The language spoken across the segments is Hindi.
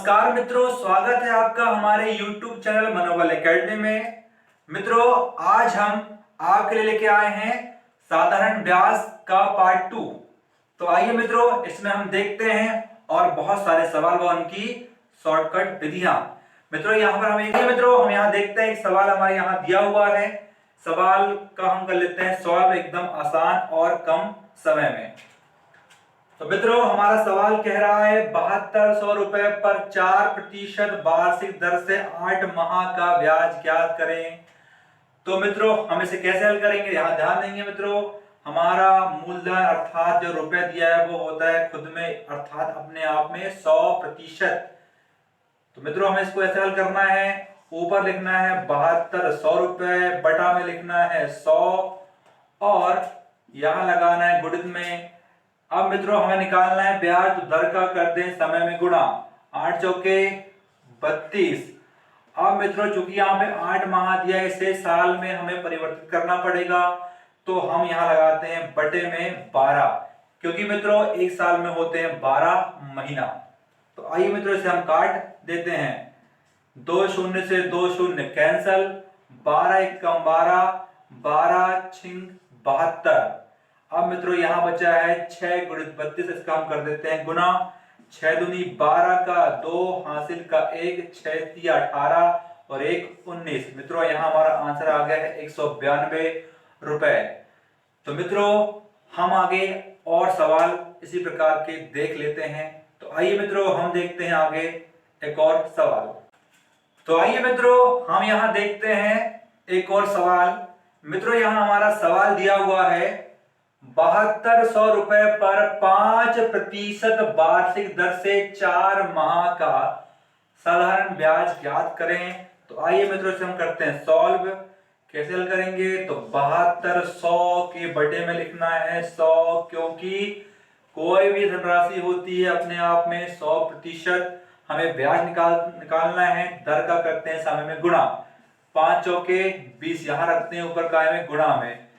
नमस्कार मित्रों, स्वागत है आपका हमारे YouTube चैनल मनोबल एकेडमी में। मित्रों, आज हम आपके लिए लेके आए हैं साधारण ब्याज का पार्ट 2। तो आइए मित्रों, इसमें हम देखते हैं और बहुत सारे सवाल व उनकी शॉर्टकट विधियां। मित्रों यहाँ पर हम यहाँ देखते हैं एक सवाल हमारे यहाँ दिया हुआ है। सवाल का हम कर लेते हैं सॉल्व एकदम आसान और कम समय में। तो मित्रों, हमारा सवाल कह रहा है 7200 रुपए पर 4% वार्षिक दर से 8 माह का ब्याज ज्ञात करें। तो मित्रों, हम इसे कैसे हल करेंगे, यहाँ ध्यान देंगे मित्रों। हमारा मूलधन अर्थात जो रुपए दिया है वो होता है खुद में अर्थात अपने आप में 100%। तो मित्रों, हमें इसको ऐसे हल करना है, ऊपर लिखना है 7200 रुपए, बटा में लिखना है 100 और यहां लगाना है गुणित में। अब मित्रों, हमें निकालना है ब्याज, तो दर का कर दें समय में गुणा, 8 चौके 32। अब मित्रों, चूंकि यहाँ पे 8 माह दिया है, इसे साल में हमें परिवर्तित करना पड़ेगा, तो हम यहाँ लगाते हैं बटे में 12, क्योंकि मित्रों एक साल में होते हैं 12 महीना। तो आइए मित्रों, इसे हम काट देते हैं। 2 शून्य से 2 शून्य कैंसल, 12 एकम 12, 12 छिंग 72। अब मित्रों यहाँ बचा है 6 गुणित 32, इसका हम कर देते हैं गुना। 6 दूनी 12 का 2, हासिल का 1, 6 तिया 18 और 1 19। मित्रों यहाँ हमारा आंसर आ गया है 192 रुपए। तो मित्रों, हम आगे और सवाल इसी प्रकार के देख लेते हैं। तो आइए मित्रों, हम देखते हैं आगे एक और सवाल। तो आइए मित्रों, हम यहाँ देखते हैं एक और सवाल। मित्रों यहाँ हमारा सवाल दिया हुआ है 7200 रुपए पर 5% वार्षिक दर से 4 माह का साधारण ब्याज ज्ञात करें। तो आइए मित्रों, इसे हम करते हैं सॉल्व। कैसे हल करेंगे, तो 7200 के बटे में लिखना है 100, क्योंकि कोई भी धनराशि होती है अपने आप में 100%। हमें ब्याज निकालना है, दर का करते हैं समय में गुणा। 5 चौके 20, यहां रखते हैं ऊपर काय में गुणा में,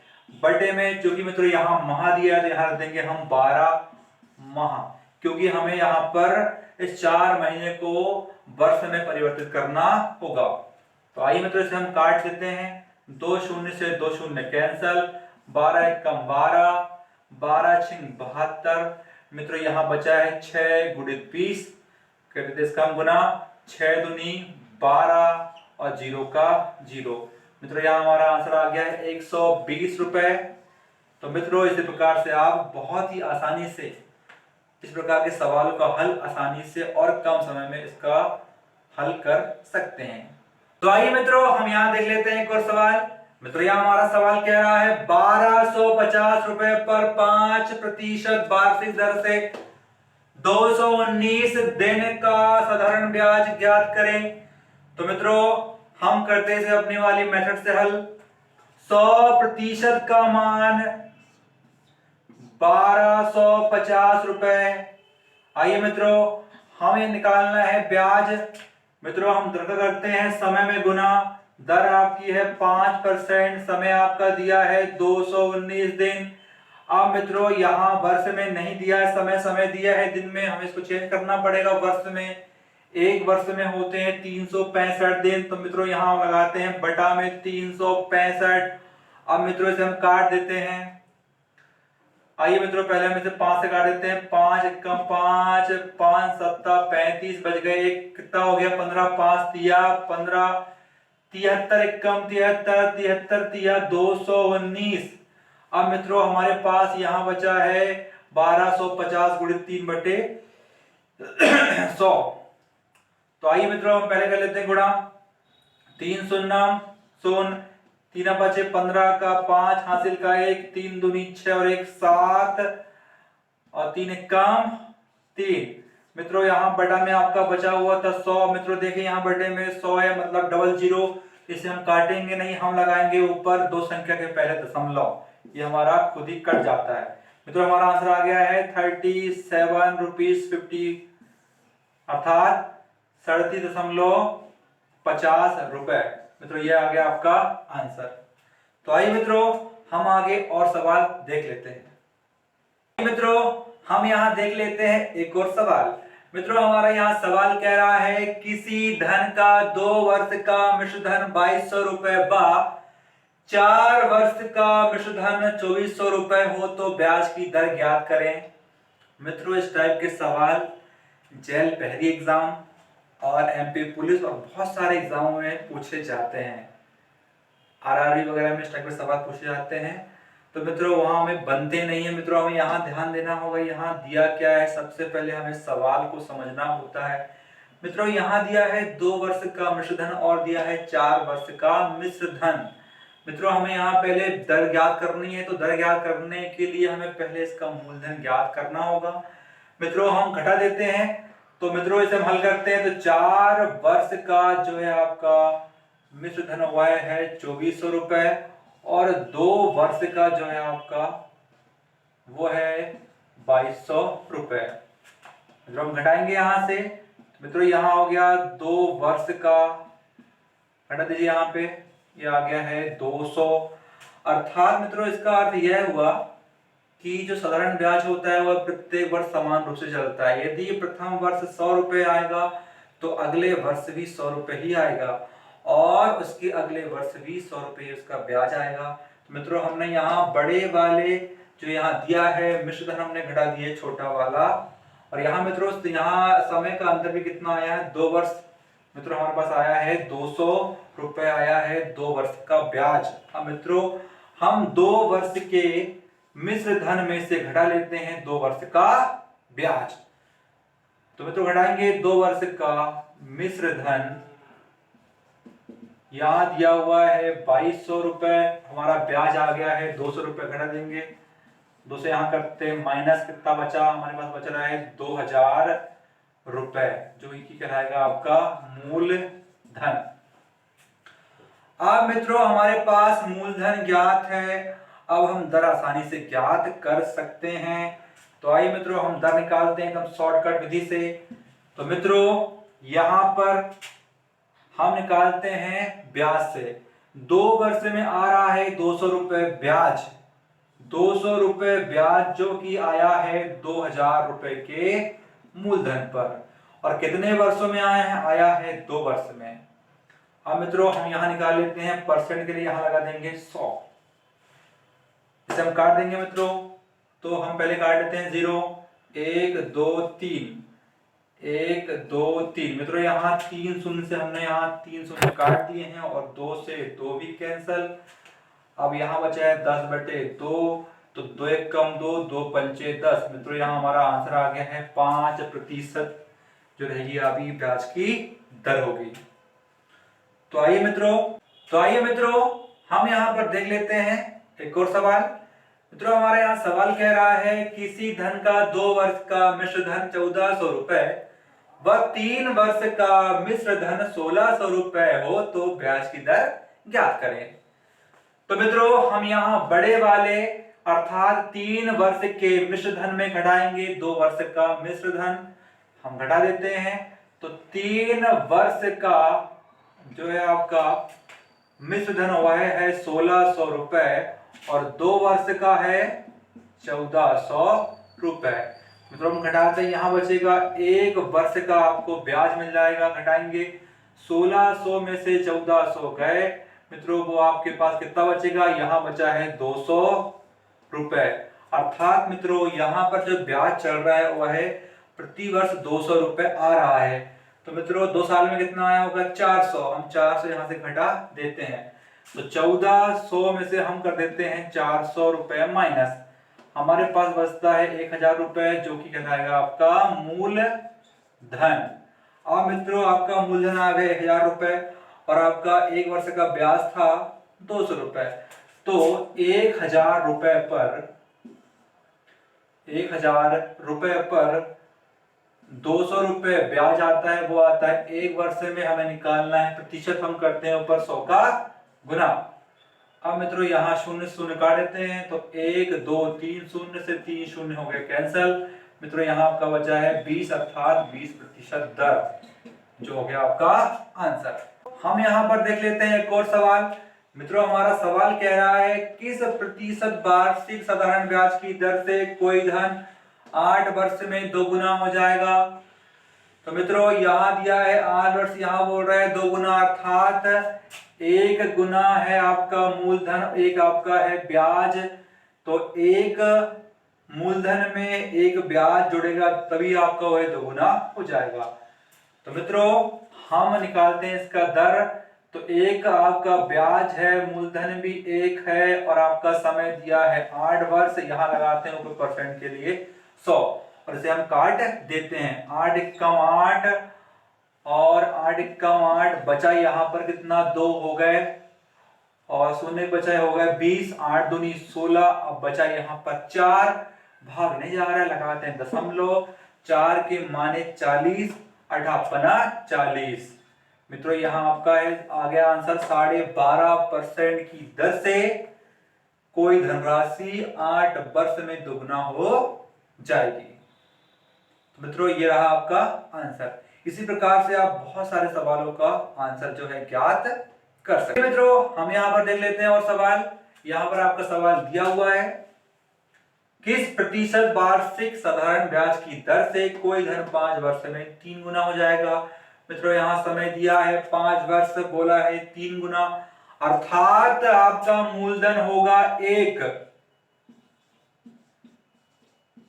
बटे में चूंकि मित्रों यहाँ माह दिया है तो यहाँ रख देंगे हम 12 माह, क्योंकि हमें यहाँ पर इस 4 महीने को वर्ष में परिवर्तित करना होगा। तो आइए मित्रों, इसे हम काट देते हैं। 2 शून्य से 2 शून्य कैंसल, 12 एकम 12, 12 छिंग 72। मित्रों यहाँ बचा है 6 गुणित 20, कर देते इसका हम गुना। 6 दूनी 12 और 0 का 0। मित्रों यहाँ हमारा आंसर आ गया है 120 रुपए। तो मित्रों, इस प्रकार से आप बहुत ही आसानी से इस प्रकार के सवालों का हल आसानी से और कम समय में इसका हल कर सकते हैं। तो आइए मित्रों, हम यहाँ देख लेते हैं एक और सवाल। मित्रों यहाँ हमारा सवाल कह रहा है 1250 रुपए पर 5% वार्षिक दर से 219 दिन का साधारण ब्याज ज्ञात करें। तो मित्रों, हम करते हैं अपनी वाली मेथड से हल। 100% का मान 1250 रुपए। आइए मित्रों, हमें निकालना है ब्याज। मित्रों हम दर करते हैं समय में गुना। दर आपकी है 5%, समय आपका दिया है 219 दिन। अब मित्रों यहाँ वर्ष में नहीं दिया है समय दिया है दिन में, हमें इसको चेंज करना पड़ेगा वर्ष में। एक वर्ष में होते हैं 365 दिन, तो मित्रों यहाँ लगाते हैं बटा में 365। अब मित्रों इसे हम काट देते हैं। आइए मित्रों, पहले हम इसे 5 से काट देते हैं। 5 एकम 5, 5 सत्ता 35, बच गए एक, कितना हो गया 15, 5 तिया 15, 73 एकम 73, 73 तिया 219। अब मित्रों हमारे पास यहाँ बचा है 1250 गुणित 3 बटे 100। तो आइए मित्रों, हम पहले कर लेते हैं गुणा। 3 शून्य शून्य, 3 बचे 15 का 5, हासिल का 1, 3 दूनी 6 और 1 7 और 3 एकम 3। मित्रों यहाँ बटा में आपका बचा हुआ था 100। मित्रों देखिए यहाँ बटे में 100 है, मतलब डबल जीरो, इसे हम काटेंगे नहीं, हम लगाएंगे ऊपर 2 संख्या के पहले दशमलव, ये हमारा खुद ही कट जाता है। मित्रों हमारा आंसर आ गया है 37 रुपीज 50, अर्थात 37.50 रुपए। मित्रों ये आ गया आपका आंसर। तो आइए मित्रों, हम आगे और सवाल देख लेते हैं। मित्रों हम यहां देख लेते हैं एक और सवाल। मित्रों हमारा यहाँ सवाल कह रहा है किसी धन का 2 वर्ष का मिश्र धन 2200 रुपए व 4 वर्ष का मिश्र धन 2400 रुपए हो तो ब्याज की दर ज्ञात करें। मित्रों इस टाइप के सवाल जेल पहली एग्जाम और एमपी पुलिस और बहुत सारे एग्जामों में पूछे जाते हैं। आरआरबी वगैरह में इस टाइप के सवाल पूछे जाते हैं। तो मित्रों वहां हमें बनते नहीं है। मित्रों हमें यहाँ ध्यान देना होगा, यहाँ दिया क्या है। सबसे पहले हमें सवाल को समझना होता है। मित्रों यहाँ दिया है 2 वर्ष का मिश्र धन और दिया है 4 वर्ष का मिश्र धन। मित्रों हमें यहाँ पहले दर ज्ञात करनी है, तो दर ज्ञात करने के लिए हमें पहले इसका मूलधन ज्ञात करना होगा। मित्रों हम घटा देते हैं, तो मित्रों इसे हम हल करते हैं। तो 4 वर्ष का जो है आपका मिश्र धन हुआ है 2400 रुपए और 2 वर्ष का जो है आपका वो है 2200 रुपए। मित्रों हम घटाएंगे यहां से। मित्रों यहां हो गया 2 वर्ष का, घटा दीजिए यहाँ पे, ये आ गया है 200। अर्थात मित्रों इसका अर्थ यह हुआ कि जो साधारण ब्याज होता है वह प्रत्येक वर्ष समान रूप से चलता है। यदि प्रथम वर्ष 100 रुपए आएगा तो अगले वर्ष भी 100 रुपए ही आएगा और उसके अगले वर्ष भी 100 रुपए उसका ब्याज आएगा। तो मित्रों हमने यहाँ बड़े वाले जो यहाँ दिया है मिश्र धन हमने घटा दिए छोटा वाला, और यहाँ मित्रों यहाँ समय का अंतर भी कितना आया है 2 वर्ष। मित्रों हमारे पास आया है 200 रुपए आया है 2 वर्ष का ब्याज। अब मित्रों हम 2 वर्ष के मिश्र धन में से घटा लेते हैं 2 वर्ष का ब्याज। तो मित्रों घटाएंगे 2 वर्ष का मिश्र धन, यहां दिया हुआ है 2200 रुपए, हमारा ब्याज आ गया है 200 रुपए, घटा देंगे 2 से यहां करते हैं माइनस, कितना बचा हमारे पास, बच रहा है 2000 रुपए जो कि कहलाएगा आपका मूलधन। अब मित्रों हमारे पास मूलधन ज्ञात है, अब हम दर आसानी से ज्ञात कर सकते हैं। तो आइए मित्रों हम दर निकालते हैं एकदम शॉर्टकट विधि से। तो मित्रों यहां पर हम निकालते हैं ब्याज से। 2 वर्ष में आ रहा है 200 रुपए ब्याज, 200 रुपए ब्याज जो कि आया है 2000 रुपए के मूलधन पर, और कितने वर्षों में आया है, आया है 2 वर्ष में। अब मित्रों हम यहां निकाल लेते हैं, परसेंट के लिए यहां लगा देंगे 100, इसे हम काट देंगे मित्रों। तो हम पहले काट लेते हैं 0, 1 2 3, 1 2 3। मित्रों यहाँ 3 शून्य से हमने यहाँ 3 शून्य काट दिए हैं और 2 से 2 भी कैंसल। अब यहाँ बचा है 10/2, तो 2 1 कम 2, 2 पंचे 10। मित्रों यहाँ हमारा आंसर आ गया है 5% जो रहेगी अभी ब्याज की दर होगी। तो आइए मित्रों हम यहाँ पर देख लेते हैं एक और सवाल। मित्रों हमारे यहाँ सवाल कह रहा है किसी धन का 2 वर्ष का मिश्र धन 1400 रुपए व 3 वर्ष का मिश्र धन 1600 रुपए हो तो ब्याज की दर ज्ञात करें। तो मित्रों हम यहाँ बड़े वाले अर्थात 3 वर्ष के मिश्र धन में घटाएंगे 2 वर्ष का मिश्र धन, हम घटा देते हैं। तो 3 वर्ष का जो है आपका मिश्र धन हुआ है 1600 रुपए और 2 वर्ष का है 1400 रुपए। मित्रों हम घटाते हैं, यहाँ बचेगा 1 वर्ष का आपको ब्याज मिल जाएगा। घटाएंगे 1600 में से 1400 गए, मित्रों वो आपके पास कितना बचेगा, यहाँ बचा है 200 रुपए। अर्थात मित्रों यहाँ पर जो ब्याज चल रहा है वह है प्रति वर्ष 200 रुपए आ रहा है। तो मित्रों 2 साल में कितना आया होगा 400, हम 400 यहाँ से घटा देते हैं। तो 1400 में से हम कर देते हैं 400 रुपए माइनस, हमारे पास बचता है 1000 रुपए जो कि कहलाएगा आपका मूलधन। अब मित्रों आपका मूलधन आ गया 1000 रुपए और आपका 1 वर्ष का ब्याज था 200 रुपए। तो 1000 रुपए पर 200 रुपए ब्याज आता है, वो आता है 1 वर्ष में हमें निकालना है। प्रतिशत हम करते हैं ऊपर 100 का गुना। अब मित्रों यहाँ शून्य शून्य काट देते हैं, तो 1 2 3 शून्य से 3 शून्य हो गए कैंसल। मित्रों यहाँ आपका बचा है 20 अर्थात 20% दर जो हो गया आपका आंसर। हम यहाँ पर देख लेते हैं एक और सवाल। मित्रों हमारा सवाल कह रहा है किस प्रतिशत वार्षिक साधारण ब्याज की दर से कोई धन 8 वर्ष में 2 गुना हो जाएगा। तो मित्रों यहाँ दिया है 8 वर्ष, यहाँ बोल रहा है 2 गुना, अर्थात 1 गुना है आपका मूलधन, 1 आपका है ब्याज। तो 1 मूलधन में 1 ब्याज जुड़ेगा तभी आपका वह 2 गुना हो जाएगा। तो मित्रों हम निकालते हैं इसका दर। तो 1 आपका ब्याज है, मूलधन भी 1 है और आपका समय दिया है 8 वर्ष। यहां लगाते हैं ऊपर परसेंट के लिए 100 और इसे हम काट देते हैं। 8 एकम 8 और 8 एकम 8, बचा यहाँ पर कितना 2 हो गए और शून्य बचा हो गए 20, 8 दूनी 16। अब बचा यहाँ पर 4, भाग नहीं जा रहा है, लगाते हैं दशमलव। 4 के माने 40, 8 40। मित्रों यहाँ आपका है आ गया आंसर 12.5% की दर से कोई धनराशि 8 वर्ष में दुगना हो जाएगी। तो मित्रों ये रहा आपका आंसर। इसी प्रकार से आप बहुत सारे सवालों का आंसर जो है ज्ञात कर सकते हैं। मित्रों हम यहाँ पर देख लेते हैं और सवाल। यहाँ पर आपका सवाल दिया हुआ है, किस प्रतिशत वार्षिक साधारण ब्याज की दर से कोई धन 5 वर्ष में 3 गुना हो जाएगा। मित्रों यहाँ समय दिया है 5 वर्ष, बोला है 3 गुना, अर्थात आपका मूलधन होगा 1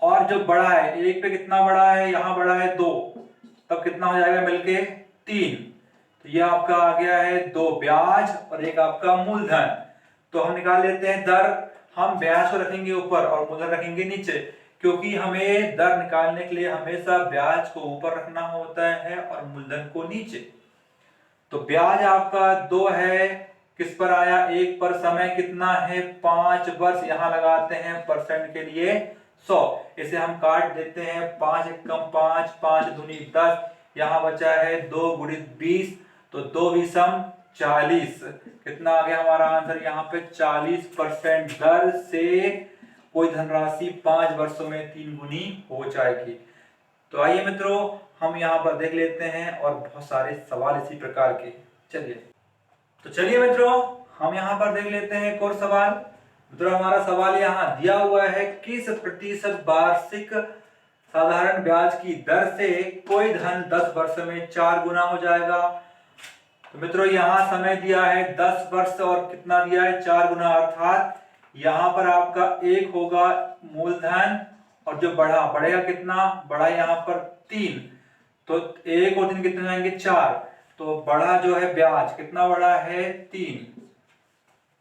और जो बड़ा है 1 पे कितना बड़ा है, यहाँ बड़ा है 2, तब कितना हो जाएगा मिलके 3। तो ये आपका आ गया है 2 ब्याज और 1 आपका मूलधन। तो हम निकाल लेते हैं दर। हम ब्याज को रखेंगे ऊपर और मूलधन रखेंगे नीचे, क्योंकि हमें दर निकालने के लिए हमेशा ब्याज को ऊपर रखना होता है और मूलधन को नीचे। तो ब्याज आपका 2 है, किस पर आया 1 पर, समय कितना है 5 वर्ष, यहां लगाते हैं परसेंट के लिए 100। इसे हम काट देते हैं, 5 एकम 5, 5 दूनी 10, यहां बचा है 2 गुणित 20, तो 2 विषम 40। कितना आ गया हमारा आंसर यहाँ पे 40% दर से कोई धनराशि 5 वर्षों में 3 गुनी हो जाएगी। तो आइए मित्रों हम यहाँ पर देख लेते हैं और बहुत सारे सवाल इसी प्रकार के। चलिए मित्रों हम यहाँ पर देख लेते हैं एक और सवाल। मित्रों हमारा सवाल यहाँ दिया हुआ है, किस प्रतिशत वार्षिक साधारण ब्याज की दर से कोई धन 10 वर्ष में 4 गुना हो जाएगा। तो मित्रों यहाँ समय दिया है 10 वर्ष और कितना दिया है 4 गुना, अर्थात यहाँ पर आपका 1 होगा मूलधन और जो बढ़ेगा कितना, बड़ा यहाँ पर 3, तो 1 और 3 कितने जाएंगे 4, तो बड़ा जो है ब्याज कितना बड़ा है 3।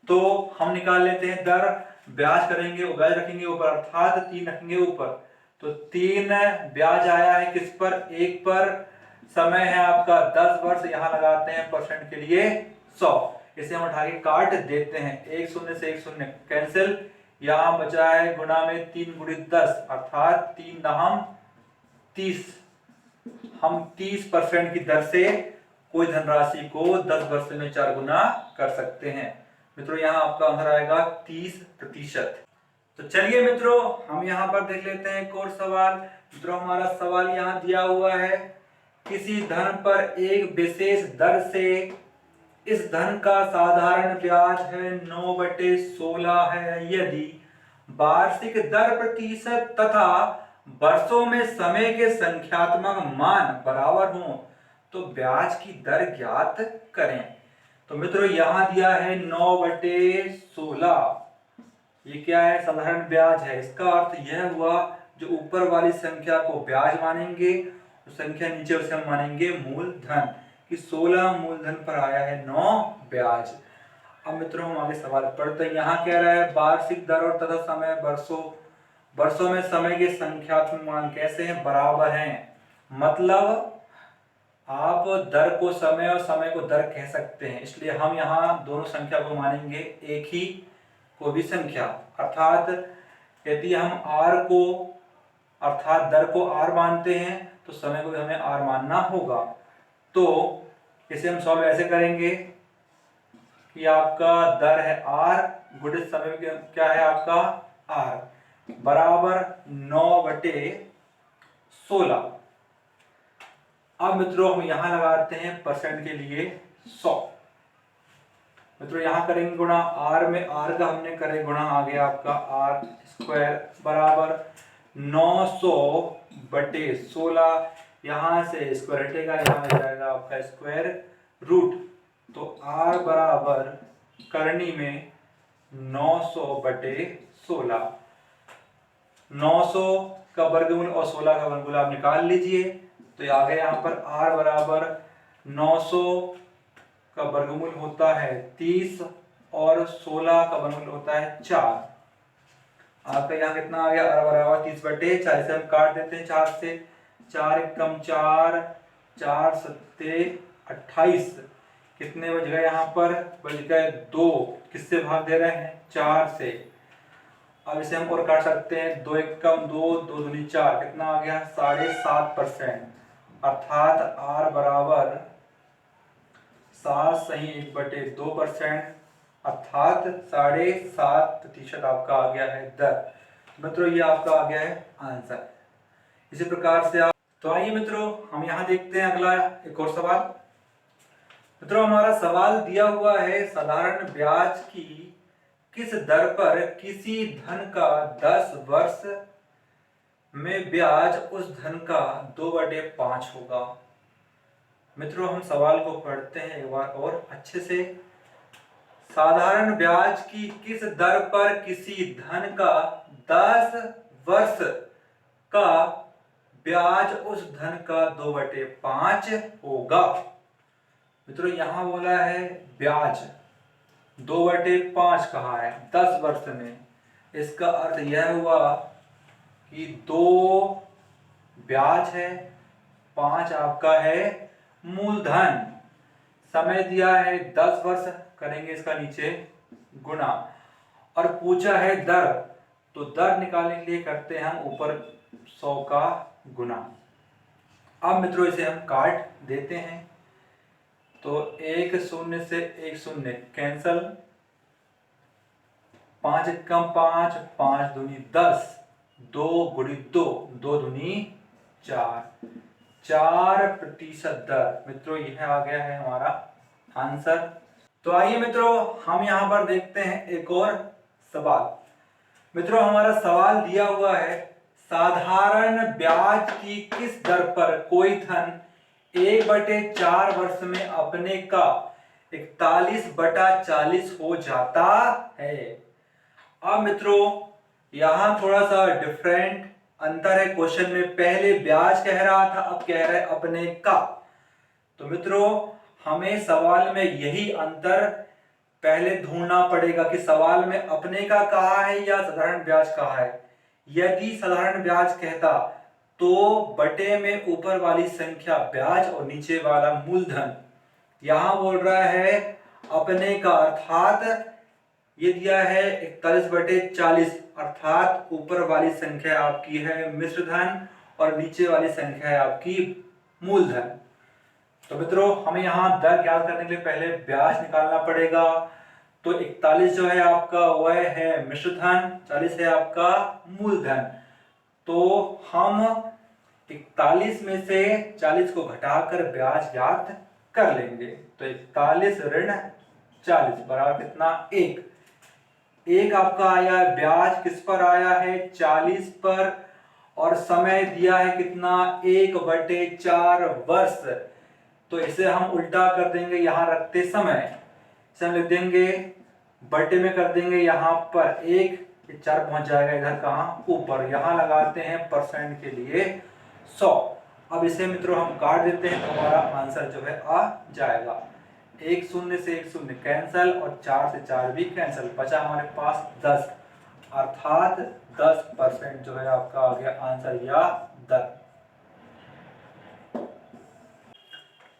तो हम निकाल लेते हैं दर। ब्याज करेंगे, ब्याज रखेंगे ऊपर, अर्थात 3 रखेंगे ऊपर, तो 3 ब्याज आया है किस पर 1 पर, समय है आपका 10 वर्ष, यहां लगाते हैं परसेंट के लिए 100। इसे हम उठा के काट देते हैं, 1 शून्य से 1 शून्य कैंसिल, यहां बचा है गुना में 3 गुणित 10, अर्थात 3 दहम 30। हम 30% की दर से कोई धनराशि को 10 वर्ष में 4 गुना कर सकते हैं। मित्रों यहाँ आपका आंसर आएगा 30%। तो चलिए मित्रों हम यहाँ पर देख लेते हैं एक और सवाल। मित्रों हमारा सवाल यहाँ दिया हुआ है, किसी धन पर एक विशेष दर से, इस धन का साधारण ब्याज है 9/16 है, यदि वार्षिक दर प्रतिशत तथा वर्षों में समय के संख्यात्मक मान बराबर हो तो ब्याज की दर ज्ञात करें। तो मित्रों यहाँ दिया है 9/16, ये क्या है साधारण ब्याज है। इसका अर्थ यह हुआ जो ऊपर वाली संख्या को ब्याज मानेंगे, तो संख्या नीचे उसे हम मानेंगे मूलधन, कि 16 मूलधन पर आया है 9 ब्याज। अब मित्रों हम आगे सवाल पढ़ते हैं। यहाँ कह रहा है वार्षिक दर और तथा समय वर्षों में समय के संख्यात्मक मान कैसे हैं, बराबर हैं। मतलब आप दर को समय और समय को दर कह सकते हैं, इसलिए हम यहाँ दोनों संख्या को मानेंगे एक ही कोई भी संख्या। अर्थात यदि हम r को अर्थात दर को r मानते हैं तो समय को भी हमें r मानना होगा। तो इसे हम सॉल्व ऐसे करेंगे कि आपका दर है r गुणित समय क्या है आपका r, बराबर 9/16। अब मित्रों हम यहां लगाते हैं परसेंट के लिए 100। मित्रों यहां करेंगे गुणा, r में r का हमने करे गुणा, आ गया आपका r² बराबर 900/16। यहाँ से स्क्वायर हटेगा, यहाँ आ जाएगा आपका स्क्वायर रूट। तो r बराबर करनी में 900/16, 900 का वर्गमूल और 16 का वर्गमूल आप निकाल लीजिए। तो आ गया यहाँ पर r बराबर 900 का वर्गमूल होता है 30 और 16 का वर्गमूल होता है 4। आपका यहाँ कितना आ गया, r बराबर 30/4 से हम काट देते हैं 4 से, 4 एकम 4, 4 सत्ते 28, कितने बच गए यहाँ पर, बच गए 2। किससे भाग दे रहे हैं, 4 से। अब इसे हम और काट सकते हैं, 2 एकम 2, 2 दूनी 4, कितना आ गया 7.5%, अर्थात r बराबर 7 सही 1/2%, अर्थात 7.5% आपका आ गया है दर। मित्रों ये आपका आ गया है आंसर। इसी प्रकार से आप, तो आइए मित्रों हम यहाँ देखते हैं अगला एक और सवाल। मित्रों हमारा सवाल दिया हुआ है, साधारण ब्याज की किस दर पर किसी धन का 10 वर्ष में ब्याज उस धन का 2/5 होगा। मित्रों हम सवाल को पढ़ते हैं एक बार और अच्छे से। साधारण ब्याज की किस दर पर किसी धन का 10 वर्ष का ब्याज उस धन का 2/5 होगा। मित्रों यहां बोला है ब्याज 2/5 कहा है 10 वर्ष में, इसका अर्थ यह हुआ कि 2 ब्याज है, 5 आपका है मूलधन। समय दिया है 10 वर्ष, करेंगे इसका नीचे गुना, और पूछा है दर, तो दर निकालने के लिए करते हैं हम ऊपर 100 का गुना। अब मित्रों इसे हम काट देते हैं, तो 1 0 से 1 0 कैंसल, 5 एकम 5, 5 दूनी 10, 2 गुणित 2, 2 दूनी 4, 4% दर। मित्रों यह आ गया है हमारा आंसर। तो आइए मित्रों हम यहां पर देखते हैं एक और सवाल। मित्रों हमारा सवाल दिया हुआ है, साधारण ब्याज की किस दर पर कोई धन 1/4 वर्ष में अपने का 41/40 हो जाता है। अब मित्रों यहां थोड़ा सा डिफरेंट अंतर है क्वेश्चन में, पहले ब्याज कह रहा था, अब कह रहा है अपने का। तो मित्रों हमें सवाल में यही अंतर पहले ढूंढना पड़ेगा कि सवाल में अपने का कहा है या साधारण ब्याज कहा है। यदि साधारण ब्याज कहता तो बटे में ऊपर वाली संख्या ब्याज और नीचे वाला मूलधन, यहां बोल रहा है अपने का, अर्थात ये दिया है 41/40, अर्थात ऊपर वाली संख्या आपकी है मिश्र धन और नीचे वाली संख्या है आपकी मूलधन। तो मित्रों हमें यहां दर ज्ञात करने के लिए पहले ब्याज निकालना पड़ेगा। तो 41 जो है आपका वह है मिश्र धन, 40 है आपका मूलधन। तो हम 41 में से 40 को घटाकर ब्याज ज्ञात कर लेंगे। तो 41 ऋण 40 बराबर कितना, 1 आपका आया है ब्याज, किस पर आया है 40 पर, और समय दिया है कितना 1/4 वर्ष। तो इसे हम उल्टा कर देंगे, यहां रखते समय इसे हम लिख देंगे बटे में कर देंगे, यहां पर 1, 4 पहुंच जाएगा इधर कहां ऊपर, यहां लगाते हैं परसेंट के लिए 100। अब इसे मित्रों हम काट देते हैं, तो हमारा आंसर जो है आ जाएगा। 1 0 से 1 0 कैंसल और 4 से 4 भी कैंसल, बचा हमारे पास 10, अर्थात 10% जो है आपका आ गया आंसर या दर।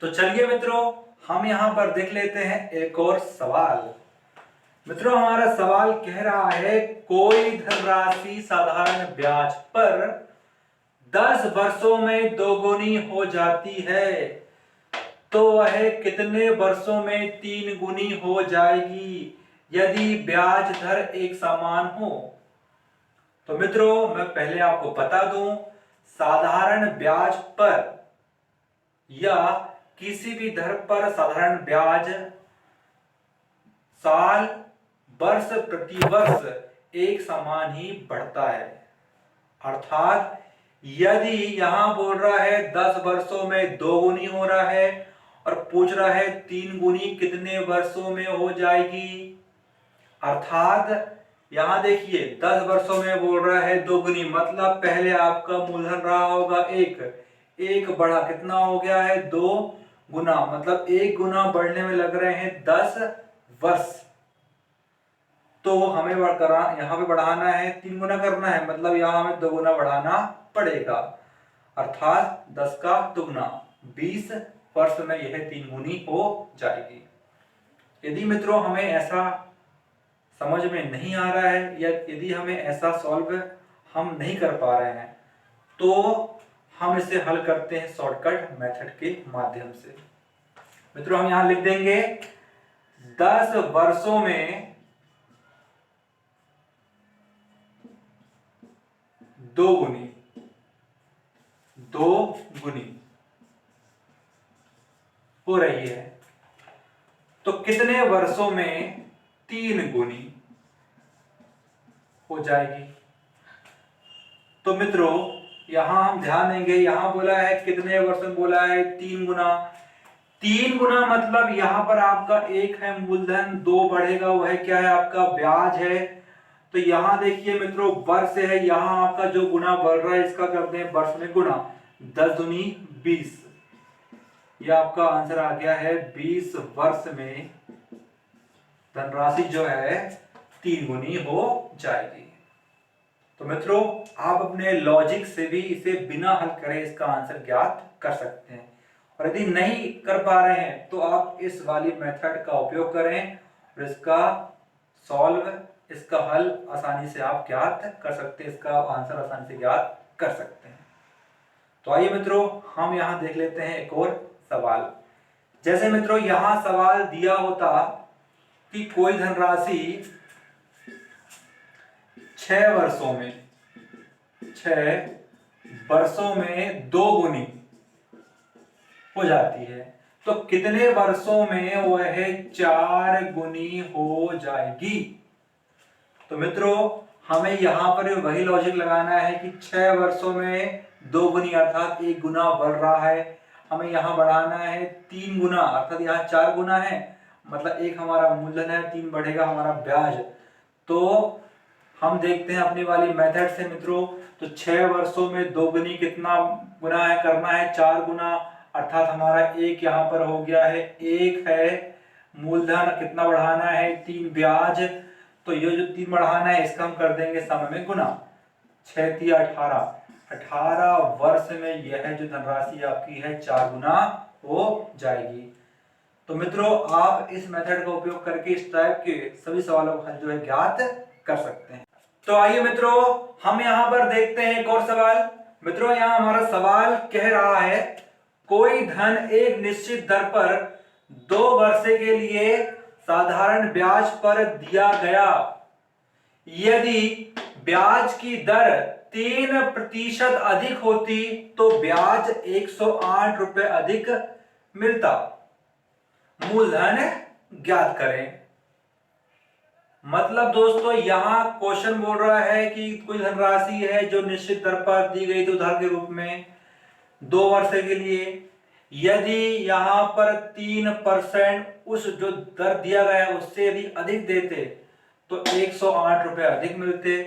तो चलिए मित्रों हम यहां पर देख लेते हैं एक और सवाल। मित्रों हमारा सवाल कह रहा है, कोई धनराशि साधारण ब्याज पर 10 वर्षों में दोगुनी हो जाती है, तो वह कितने वर्षों में 3 गुनी हो जाएगी यदि ब्याज दर एक समान हो। तो मित्रों मैं पहले आपको बता दूं, साधारण ब्याज पर या किसी भी दर पर साधारण ब्याज साल वर्ष प्रति वर्ष एक समान ही बढ़ता है, अर्थात यदि यहां बोल रहा है 10 वर्षों में 2 गुनी हो रहा है और पूछ रहा है 3 गुनी कितने वर्षों में हो जाएगी, अर्थात यहां देखिए 10 वर्षों में बोल रहा है 2 गुनी, मतलब पहले आपका मूलधन रहा होगा 1 बढ़ा कितना हो गया है 2 गुना, मतलब 1 गुना बढ़ने में लग रहे हैं 10 वर्ष। तो हमें यहाँ पे बढ़ाना है 3 गुना करना है, मतलब यहाँ हमें 2 गुना बढ़ाना पड़ेगा, अर्थात 10 का दुगना 20 वर्ष में यह 3 गुनी हो जाएगी। यदि मित्रों हमें ऐसा समझ में नहीं आ रहा है या यदि हमें ऐसा सॉल्व हम नहीं कर पा रहे हैं तो हम इसे हल करते हैं शॉर्टकट मेथड के माध्यम से। मित्रों हम यहां लिख देंगे 10 वर्षों में 2 गुनी हो रही है, तो कितने वर्षों में 3 गुनी हो जाएगी। तो मित्रों यहां हम ध्यान देंगे, यहां बोला है कितने वर्ष में, बोला है 3 गुना। 3 गुना मतलब यहां पर आपका 1 है मूलधन, 2 बढ़ेगा वो है क्या है आपका ब्याज है। तो यहां देखिए मित्रों वर्ष है, यहां आपका जो गुना बढ़ रहा है इसका करते हैं वर्ष में गुना, 10 दूनी 20, यह आपका आंसर आ गया है 20 वर्ष में धनराशि जो है 3 गुनी हो जाएगी। तो मित्रों आप अपने लॉजिक से भी इसे बिना हल करे इसका आंसर ज्ञात कर सकते हैं, और यदि नहीं कर पा रहे हैं तो आप इस वाली मेथड का उपयोग करें और इसका हल आसानी से आप ज्ञात कर सकते हैं, इसका आंसर आसानी से ज्ञात कर सकते हैं। तो आइए मित्रों हम यहां देख लेते हैं एक और सवाल। जैसे मित्रों यहां सवाल दिया होता कि कोई धनराशि 6 वर्षों में 2 गुनी हो जाती है, तो कितने वर्षों में वह 4 गुनी हो जाएगी। तो मित्रों हमें यहां पर वही लॉजिक लगाना है कि 6 वर्षों में 2 गुनी अर्थात 1 गुना बढ़ रहा है, हमें यहां बढ़ाना है 3 गुना अर्थात यहाँ 4 गुना है, मतलब 1 हमारा मूलधन है, 3 बढ़ेगा हमारा ब्याज। तो हम देखते हैं अपनी वाली मेथड से मित्रों, तो 6 वर्षों में 2 गुनी कितना गुना है, करना है 4 गुना, अर्थात हमारा 1 यहाँ पर हो गया है, 1 है मूलधन, कितना बढ़ाना है 3 ब्याज, तो ये जो 3 बढ़ाना है इसका हम कर देंगे समय में गुना, 6 3 18 वर्ष में यह जो धनराशि आपकी है 4 गुना हो जाएगी। तो मित्रों आप इस मेथड का उपयोग करके इस टाइप के सभी सवालों का हल जो है ज्ञात कर सकते हैं। तो आइए मित्रों हम यहां पर देखते हैं एक और सवाल। मित्रों यहां हमारा सवाल कह रहा है कोई धन एक निश्चित दर पर 2 वर्ष के लिए साधारण ब्याज पर दिया गया, यदि ब्याज की दर 3% अधिक होती तो ब्याज 108 रुपए अधिक मिलता, मूलधन ज्ञात करें। मतलब दोस्तों यहां क्वेश्चन बोल रहा है कि कोई धनराशि है जो निश्चित दर पर दी गई थी उधार के रूप में 2 वर्ष के लिए, यदि यहां पर 3% उस जो दर दिया गया है उससे यदि अधिक देते तो 108 रुपए अधिक मिलते।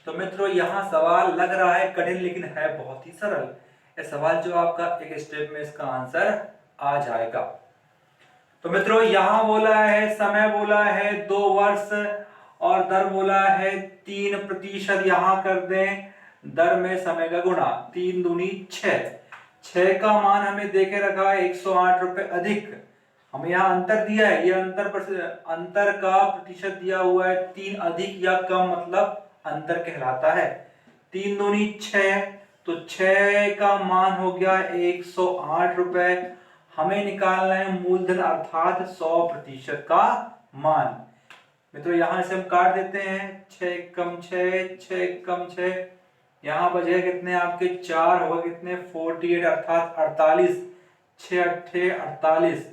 तो मित्रों यहां सवाल लग रहा है कठिन लेकिन है बहुत ही सरल। यह सवाल जो आपका एक स्टेप में इसका आंसर आ जाएगा। तो मित्रों यहां बोला है समय बोला है 2 वर्ष और दर बोला है 3%, यहां कर दें दर में समय का गुणा, 3 दूनी 6 का मान हमें देके रखा है 108 रुपए अधिक, हमें यहाँ अंतर दिया है, ये अंतर का प्रतिशत दिया हुआ है 3 अधिक या कम मतलब अंतर कहलाता है। 3 दूनी 6, तो 6 का मान हो गया 108 रुपए, हमें निकालना है मूलधन अर्थात 100% का मान। मित्रों यहां से हम काट देते हैं, 6 कम 6, यहां बचे कितने आपके 4 होगा कितने 48 अर्थात 48, 6 8 48,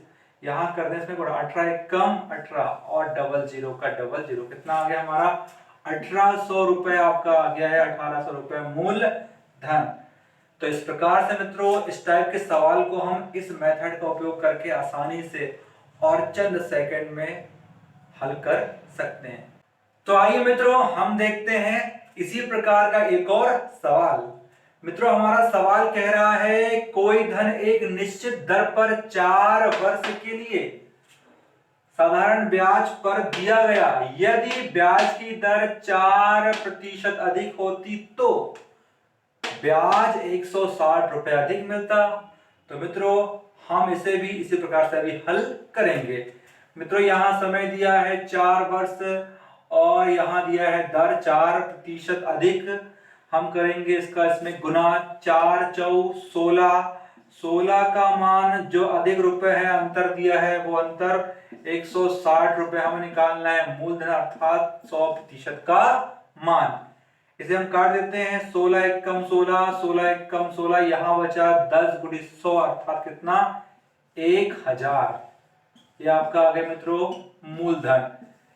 यहां कर दें इसमें 18 कम 18 और डबल जीरो का डबल जीरो, कितना आ गया हमारा 1800 रुपए आपका आ गया है, 1800 रुपए मूल धन। तो इस प्रकार से मित्रों इस टाइप के सवाल को हम इस मेथड का उपयोग करके आसानी से और चंद सेकंड में हल कर सकते हैं। तो आइए मित्रों हम देखते हैं इसी प्रकार का एक और सवाल। मित्रों हमारा सवाल कह रहा है कोई धन एक निश्चित दर पर 4 वर्ष के लिए साधारण ब्याज पर दिया गया, यदि ब्याज की दर 4% अधिक होती तो ब्याज 160 रुपए अधिक मिलता। तो मित्रों हम इसे भी इसी प्रकार से अभी हल करेंगे। मित्रों यहां समय दिया है 4 वर्ष और यहां दिया है दर 4% अधिक। हम करेंगे इसका इसमें गुना, 4 चौ 16, 16 का मान जो अधिक रुपए है अंतर दिया है वो अंतर 160 रुपए हमें निकालना है मूलधन अर्थात 100% का मान। इसे हम काट देते हैं, 16 एकम 16, 16 एकम 16, यहां बचा 10 गुणित 100 अर्थात कितना 1000। ये आपका आ गया मित्रों मूलधन।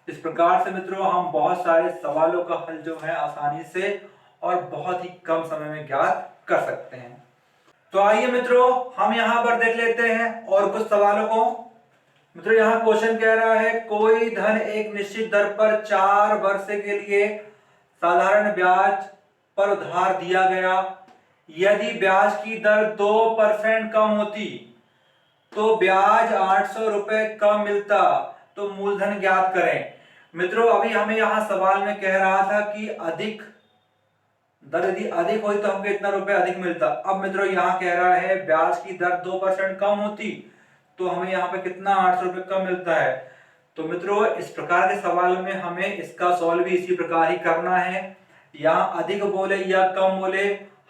इस प्रकार से मित्रों हम बहुत सारे सवालों का हल जो है आसानी से और बहुत ही कम समय में ज्ञात कर सकते हैं। तो आइए मित्रों हम यहां पर देख लेते हैं और कुछ सवालों को। मित्रों यहां क्वेश्चन कह रहा है कोई धन एक निश्चित दर पर 4 वर्ष के लिए साधारण ब्याज पर उधार दिया गया, यदि ब्याज की दर 2% कम होती तो ब्याज 800 रुपए कम मिलता, तो मूलधन ज्ञात करें। मित्रों अभी हमें यहां सवाल में कह रहा था कि अधिक दर यदि अधिक हुई तो हमको इतना रुपए अधिक मिलता। अब मित्रों यहां कह रहा है ब्याज की दर 2% कम होती तो हमें यहाँ पे कितना 800 रुपए कम मिलता है। तो मित्रों इस प्रकार के सवाल में हमें इसका सॉल्व भी इसी प्रकार ही करना है। यहाँ अधिक बोले या कम बोले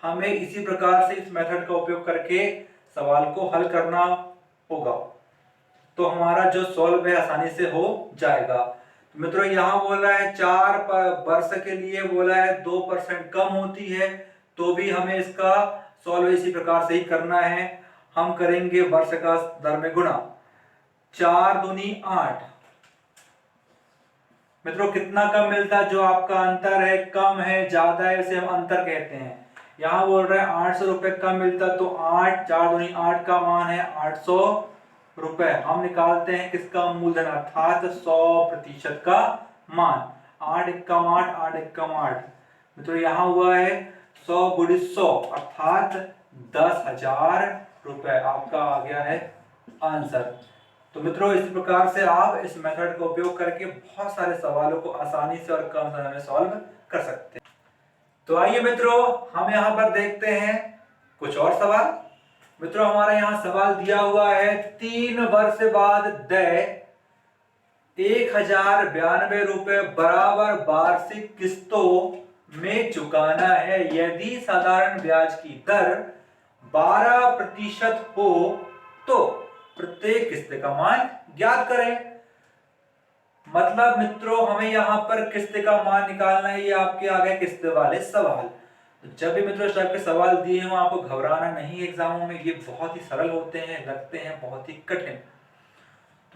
हमें इसी प्रकार से इस मेथड का उपयोग करके सवाल को हल करना होगा, तो हमारा जो सॉल्व है आसानी से हो जाएगा। तो मित्रों यहाँ बोल रहा है 4 वर्ष के लिए बोला है 2% कम होती है, तो भी हमें इसका सॉल्व इसी प्रकार से ही करना है। हम करेंगे वर्ष का दर में गुणा, 4 दूनी 8। मित्रों कितना कम मिलता, जो आपका अंतर है कम है ज्यादा है इसे हम अंतर कहते हैं। यहां बोल रहे हैं 800 रुपए कम मिलता, तो 8 4 दूनी 8 का मान है 800 रुपए। हम निकालते हैं किसका मूलधन अर्थात 100% का मान। 8 एकम 8, 8 एकम 8। मित्रों यहाँ हुआ है 100 गुणित 100 अर्थात 10,000 रुपए आपका आ गया है आंसर। तो मित्रों इस प्रकार से आप इस मेथड का उपयोग करके बहुत सारे सवालों को आसानी से और कम समय में सॉल्व कर सकते हैं। तो आइए मित्रों हम यहाँ पर देखते हैं कुछ और सवाल। मित्रों हमारा यहाँ सवाल दिया हुआ है 3 वर्ष बाद देय 1092 रुपए बराबर वार्षिक किस्तों में चुकाना है, यदि साधारण ब्याज की दर 12% हो तो प्रत्येक किस्त का मान ज्ञात करें। मतलब मित्रों हमें यहां पर किस्त का मान निकालना है। ये आपके आ गए किस्त वाले सवाल। जब भी मित्रों इस टाइप के सवाल दिए हों आपको घबराना नहीं, एग्जामों में ये बहुत ही सरल होते हैं, लगते हैं बहुत ही कठिन।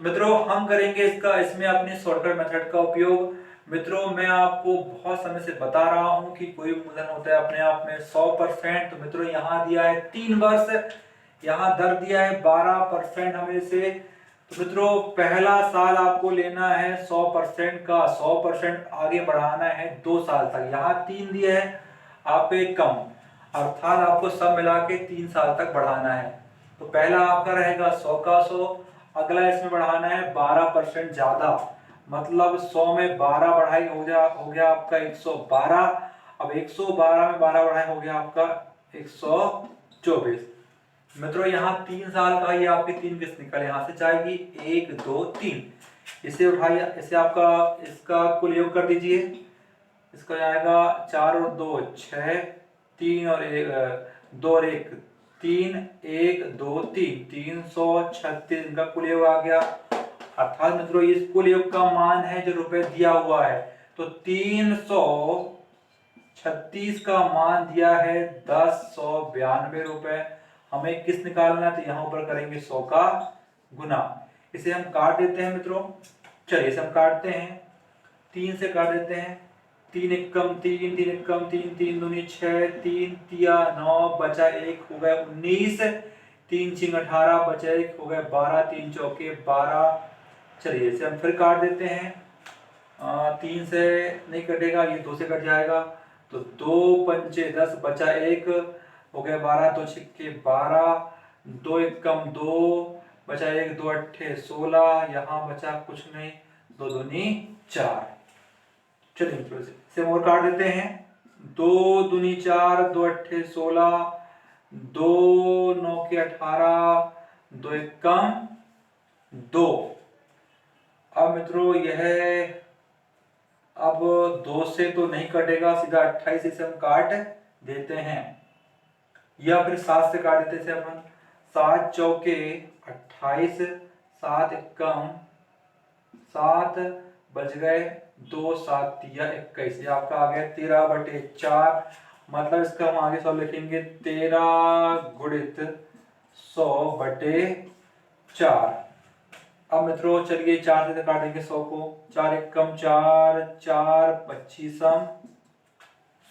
तो मित्रों हम करेंगे इसमें अपनी शॉर्टकट मेथड का उपयोग। मित्रों मैं आपको बहुत समय से बता रहा हूं कि कोई मूलधन होता है अपने आप में 100%। तो मित्रों यहाँ दिया है 3 वर्ष, यहाँ दर दिया है 12% हमें से। तो मित्रों पहला साल आपको लेना है 100% का, 100% आगे बढ़ाना है 2 साल तक। यहाँ 3 दिए है आप एक कम, अर्थात आपको सब मिला के 3 साल तक बढ़ाना है। तो पहला आपका रहेगा 100 का 100, अगला इसमें बढ़ाना है 12% ज्यादा, मतलब 100 में 12 बढ़ाई हो गया आपका 112। अब 112 में 12 बढ़ाई हो गया आपका 124। मित्रों यहाँ 3 साल का ये आपकी 3 किस्त निकल यहाँ से जाएगी 1 2 3। इसे उठाइए, इसे आपका इसका कुल योग कर दीजिए। इसका जाएगा 4 और 2 6, 3 और 1 2 और 1 3, 1 2 3, 336 इनका कुल योग आ गया। अर्थात मित्रों इस कुल योग का मान है जो रुपए दिया हुआ है, तो 336 का मान दिया है 10,192 रुपए। हमें किस्त निकालना है तो यहाँ ऊपर करेंगे 100 का गुना। इसे हम काट देते हैं मित्रों, चलिए इसे हम काटते हैं, 3 से काट देते हैं तीन एकम तीन, तीन एकम तीन, तीन दूनी 6, तीन तिया 9, बचा 1 हो गए 19, तीन चिंग 18, बचा 1 हो गए 12, तीन चौके 12। चलिए इसे हम फिर काट देते हैं। 3 से नहीं कटेगा, ये 2 से कट जाएगा, तो 2 पंचे 10, बचा 1 हो गया 12, 2 छिक्के 12, 2 एकम 2, बचा 1, 2 अट्ठे 16, यहाँ बचा कुछ नहीं, 2 दूनी 4। चलिए मित्रों इसे और काट देते हैं। 2 दूनी 4, 2 अट्ठे 16, 2 9 के 18, 2 एकम 2। अब मित्रों यह अब 2 से तो नहीं कटेगा, सीधा 28 से हम काट देते हैं, या फिर 7 से काट देते थे अपन। 7 चौके 28, 7 एकम 7, बच गए 2, 7 या 21, ये आपका आ गया 13/4। मतलब इसका हम आगे सॉल्व लिखेंगे 13 गुणित 100/4। अब मित्रों चलिए 4 से काटेंगे 100 को, 4 एकम 4, 4 25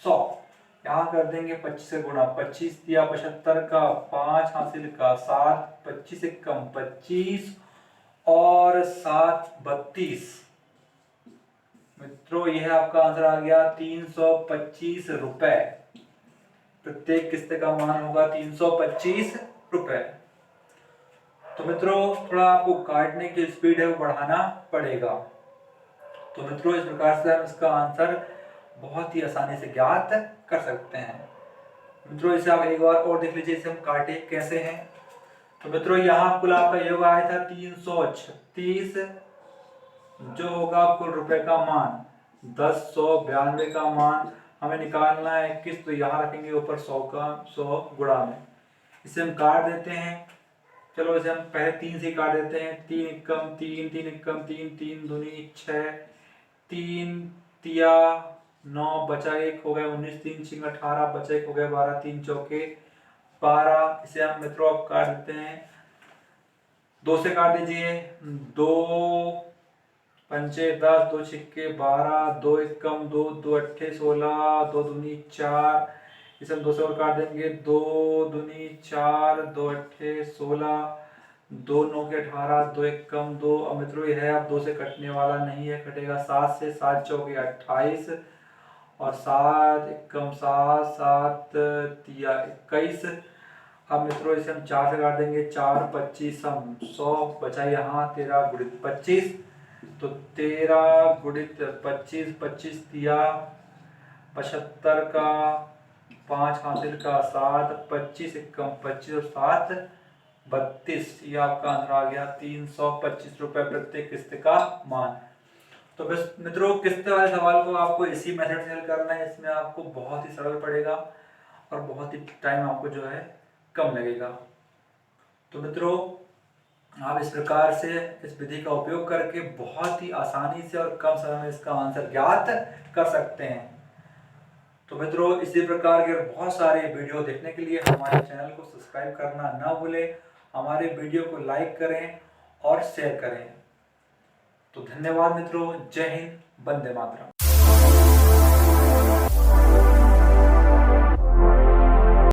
100, यहाँ कर देंगे 25 से गुणा, 25 दिया 75 का, 5 हासिल का 7, 25 एकम 25 और 7 32। मित्रों यह आपका आंसर आ गया 325 रुपए। प्रत्येक किस्त का मान होगा 325 रुपए। तो मित्रों थोड़ा आपको काटने की स्पीड है वो बढ़ाना पड़ेगा। तो मित्रों इस प्रकार से हम इसका आंसर बहुत ही आसानी से ज्ञात कर सकते हैं। मित्रों इसे आप एक बार और देख लीजिए, इसे हम काटे कैसे हैं। तो मित्रों यहाँ कुल आपका योग आया था 336, जो होगा कुल रुपए का मान 10,192 का मान हमें निकालना है 21, तो यहाँ रखेंगे ऊपर 100 का 100 गुणा में, इसे हम काट देते हैं। चलो इसे हम पहले 3 से काट देते हैं। 3 एकम 3, 3 एकम 3, 3 दूनी 6, 3 तिया 9, बचा 1 हो गए 19, 3 छिंग 18, बचा 1 हो गए 12, 3 चौके 12। इसे हम मित्रों अब काट देते हैं, 2 से काट दीजिए। 2 पंचे 10, 2 छिक्के 12, 2 एकम 2, 2 अट्ठे 16, 2 दूनी 4, इसे हम 2 से और काट देंगे। 2 दूनी 4, 2 अट्ठे 16, 2 9 के 18, 2 एकम 2। अब मित्रों यह है अब 2 से कटने वाला नहीं है, कटेगा 7 से, 7 चौके 28 और 7 एकम 7, 7 तिया 21। अब मित्रों इसे हम 4 से काट देंगे। 4 25 हम 100, बचा यहाँ 13 गुणित 25, तो 13 गुणित 25, 25 तिया 75 का, 5 हासिल का 7, 25 एकम 25 और 7 32। ये आपका आंसर आ गया 325 रुपए प्रत्येक किस्त का मान। तो बस मित्रों किस्त वाले सवाल को आपको इसी मेथड से हल करना है, इसमें आपको बहुत ही सरल पड़ेगा और बहुत ही टाइम आपको जो है कम लगेगा। तो मित्रों आप इस प्रकार से इस विधि का उपयोग करके बहुत ही आसानी से और कम समय में इसका आंसर ज्ञात कर सकते हैं। तो मित्रों इसी प्रकार के बहुत सारे वीडियो देखने के लिए हमारे चैनल को सब्सक्राइब करना ना भूलें, हमारे वीडियो को लाइक करें और शेयर करें। तो धन्यवाद मित्रों, जय हिंद, वंदे मातरम।